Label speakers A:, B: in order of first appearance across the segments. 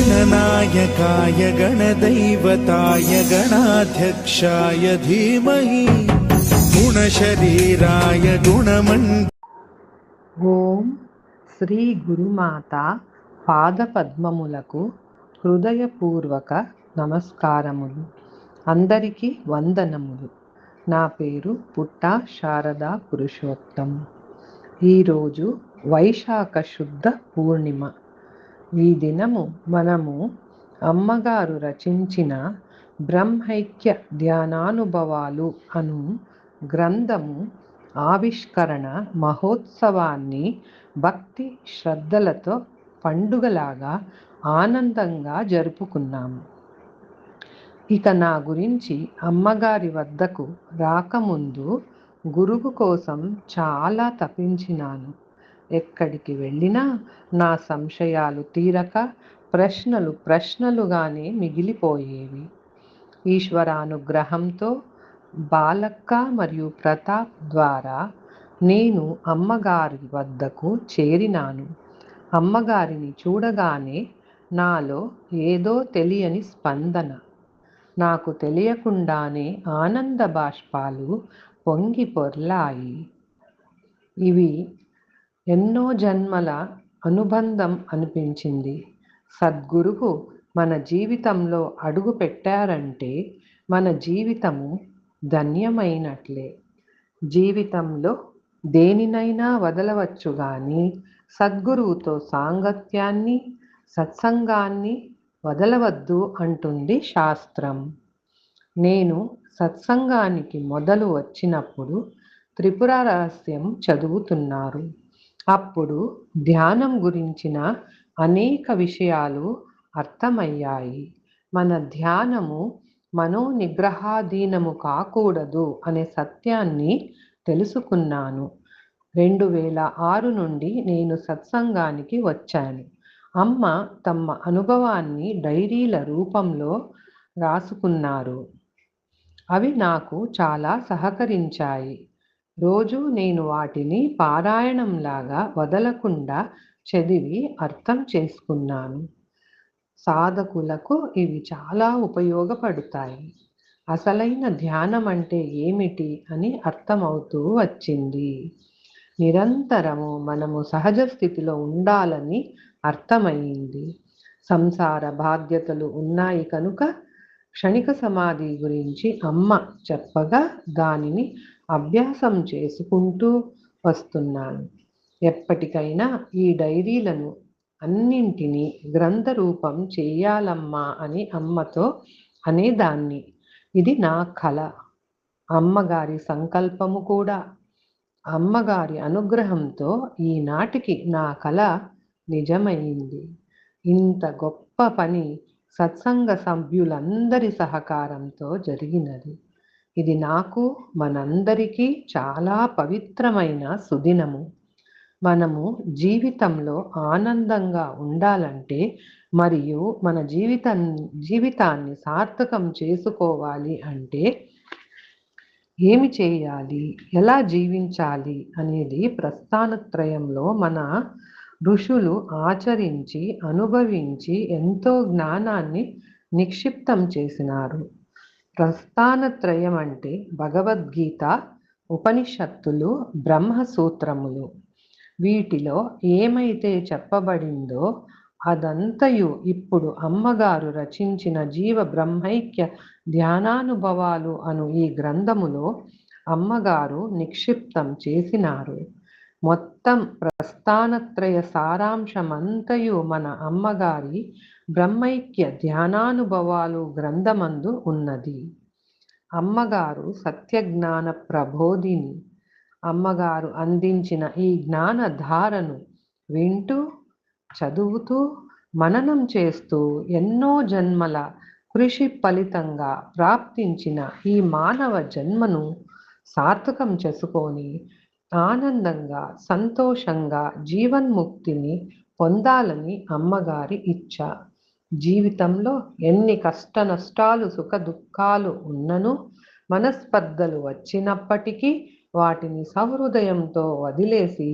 A: गणनायकाय गणदैवताय गणाध्यक्षाय धीमहि गुणशरीराय
B: ఓం శ్రీ గురుమాత పాదపద్మములకు హృదయపూర్వక నమస్కారములు. అందరికీ వందనములు. నా పేరు పుట్టా శారదా పురుషోత్తం. ఈరోజు వైశాఖ శుద్ధ పూర్ణిమ. ఈ దినము మనము అమ్మగారు రచించిన బ్రహ్మైక్య ధ్యానానుభవాలు అను గ్రంథము ఆవిష్కరణ మహోత్సవాన్ని భక్తి శ్రద్ధలతో పండుగలాగా ఆనందంగా జరుపుకున్నాము. ఇక నా గురించి అమ్మగారి వద్దకు రాకముందు గురువు కోసం చాలా తపించినాను. ఎక్కడికి వెళ్ళినా నా సంశయాలు తీరక ప్రశ్నలుగానే మిగిలిపోయేవి. ఈశ్వరానుగ్రహంతో బాలక్క మరియు ప్రతాప్ ద్వారా నేను అమ్మగారి వద్దకు చేరినాను. అమ్మగారిని చూడగానే నాలో ఏదో తెలియని స్పందన. నాకు తెలియకుండానే ఆనంద బాష్పాలు పొంగి పొర్లాయి. ఇవి ఎన్నో జన్మల అనుబంధం అనిపించింది. సద్గురువు మన జీవితంలో అడుగు పెట్టారంటే మన జీవితము ధన్యమైనట్లే. జీవితంలో దేనినైనా వదలవచ్చు కానీ సద్గురువుతో సాంగత్యాన్ని, సత్సంగాన్ని వదలవద్దు అంటుంది శాస్త్రం. నేను సత్సంగానికి మొదలు వచ్చినప్పుడు త్రిపుర రహస్యం చదువుతున్నారు. అప్పుడు ధ్యానం గురించిన అనేక విషయాలు అర్థమయ్యాయి. మన ధ్యానము మనోనిగ్రహాధీనము కాకూడదు అనే సత్యాన్ని తెలుసుకున్నాను. 2006 నుండి నేను సత్సంగానికి వచ్చాను. అమ్మ తమ అనుభవాన్ని డైరీల రూపంలో రాసుకున్నారు. అవి నాకు చాలా సహకరించాయి. రోజు నేను వాటిని పారాయణంలాగా వదలకుండా చదివి అర్థం చేసుకున్నాను. సాధకులకు ఇవి చాలా ఉపయోగపడతాయి. అసలైన ధ్యానం అంటే ఏమిటి అని అర్థమవుతూ వచ్చింది. నిరంతరము మనము సహజ స్థితిలో ఉండాలని అర్థమైంది. సంసార బాధ్యతలు ఉన్నాయి కనుక క్షణిక సమాధి గురించి అమ్మ చెప్పగా దానిని అభ్యాసం చేసుకుంటూ వస్తున్నాను. ఎప్పటికైనా ఈ డైరీలను అన్నింటినీ గ్రంథ రూపం చేయాలమ్మా అని అమ్మతో అనేదాన్ని. ఇది నా కల, అమ్మగారి సంకల్పము కూడా. అమ్మగారి అనుగ్రహంతో ఈనాటికి నా కల నిజమైంది. ఇంత గొప్ప పని సత్సంగ సభ్యులందరి సహకారంతో జరిగినది. ఇది నాకు, మనందరికీ చాలా పవిత్రమైన సుదినము. మనము జీవితంలో ఆనందంగా ఉండాలంటే మరియు మన జీవితాన్ని సార్థకం చేసుకోవాలి అంటే ఏమి చేయాలి, ఎలా జీవించాలి అనేది ప్రస్థానత్రయంలో మన ఋషులు ఆచరించి అనుభవించి ఎంతో జ్ఞానాన్ని నిక్షిప్తం చేసినారు. ప్రస్థానత్రయం అంటే భగవద్గీత, ఉపనిషత్తులు, బ్రహ్మసూత్రములు. వీటిలో ఏమైతే చెప్పబడిందో అదంతయు ఇప్పుడు అమ్మగారు రచించిన జీవ బ్రహ్మైక్య ధ్యానానుభవాలు అను ఈ గ్రంథములో అమ్మగారు నిక్షిప్తం చేసినారు. మొత్తం ప్రస్థానత్రయ సారాంశమంతయు మన అమ్మగారి బ్రహ్మైక్య ధ్యానానుభవాలు గ్రంథమందు ఉన్నది. అమ్మగారు సత్యజ్ఞాన ప్రబోధిని. అమ్మగారు అందించిన ఈ జ్ఞానధారను వింటూ, చదువుతూ, మననం చేస్తూ ఎన్నో జన్మల కృషి ఫలితంగా ప్రాప్తించిన ఈ మానవ జన్మను సార్థకం చేసుకొని ఆనందంగా, సంతోషంగా జీవన్ముక్తిని పొందాలని అమ్మగారి ఇచ్చ. జీవితంలో ఎన్ని కష్ట నష్టాలు, సుఖ దుఃఖాలు ఉన్నను, మనస్పర్ధలు వచ్చినప్పటికీ వాటిని సహృదయంతో వదిలేసి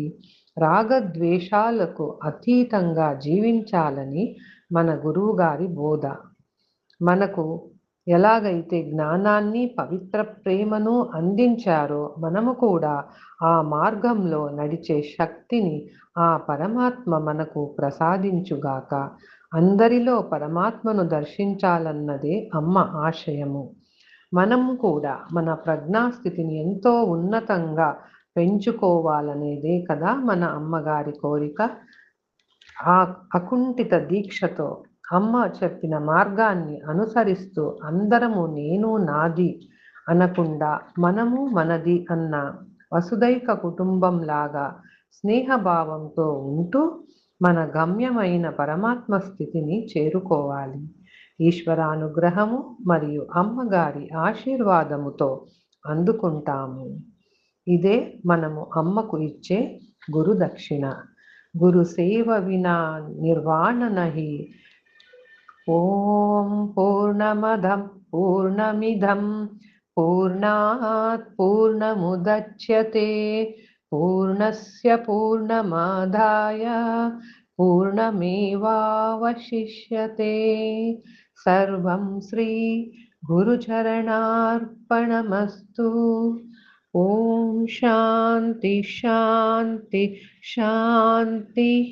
B: రాగద్వేషాలకు అతీతంగా జీవించాలని మన గురువు గారి బోధ. మనకు ఎలాగైతే జ్ఞానాన్ని, పవిత్ర ప్రేమను అందించారో మనము కూడా ఆ మార్గంలో నడిచే శక్తిని ఆ పరమాత్మ మనకు ప్రసాదించుగాక. అందరిలో పరమాత్మను దర్శించాలన్నదే అమ్మ ఆశయము. మనము కూడా మన ప్రజ్ఞాస్థితిని ఎంతో ఉన్నతంగా పెంచుకోవాలనేదే కదా మన అమ్మగారి కోరిక. ఆ అకుంఠిత దీక్షతో అమ్మ చెప్పిన మార్గాన్ని అనుసరిస్తూ అందరము నేను నాది అనకుండా మనము మనది అన్న వసుదైక కుటుంబంలాగా స్నేహభావంతో ఉంటూ మన గమ్యమైన పరమాత్మ స్థితిని చేరుకోవాలి. ఈశ్వరానుగ్రహము మరియు అమ్మగారి ఆశీర్వాదముతో అందుకుంటాము. ఇదే మనము అమ్మకు ఇచ్చే గురు దక్షిణ. గురు సేవ వినా నిర్వాణ నహి. ఓం పూర్ణమదం పూర్ణమిదం పూర్ణాత్ పూర్ణముదచ్యతే పూర్ణస్య పూర్ణమాదాయ పూర్ణమేవావశిష్యతే. సర్వం శ్రీ గురుచరణార్పణమస్తు. ఓం శాంతి శాంతి శాంతి.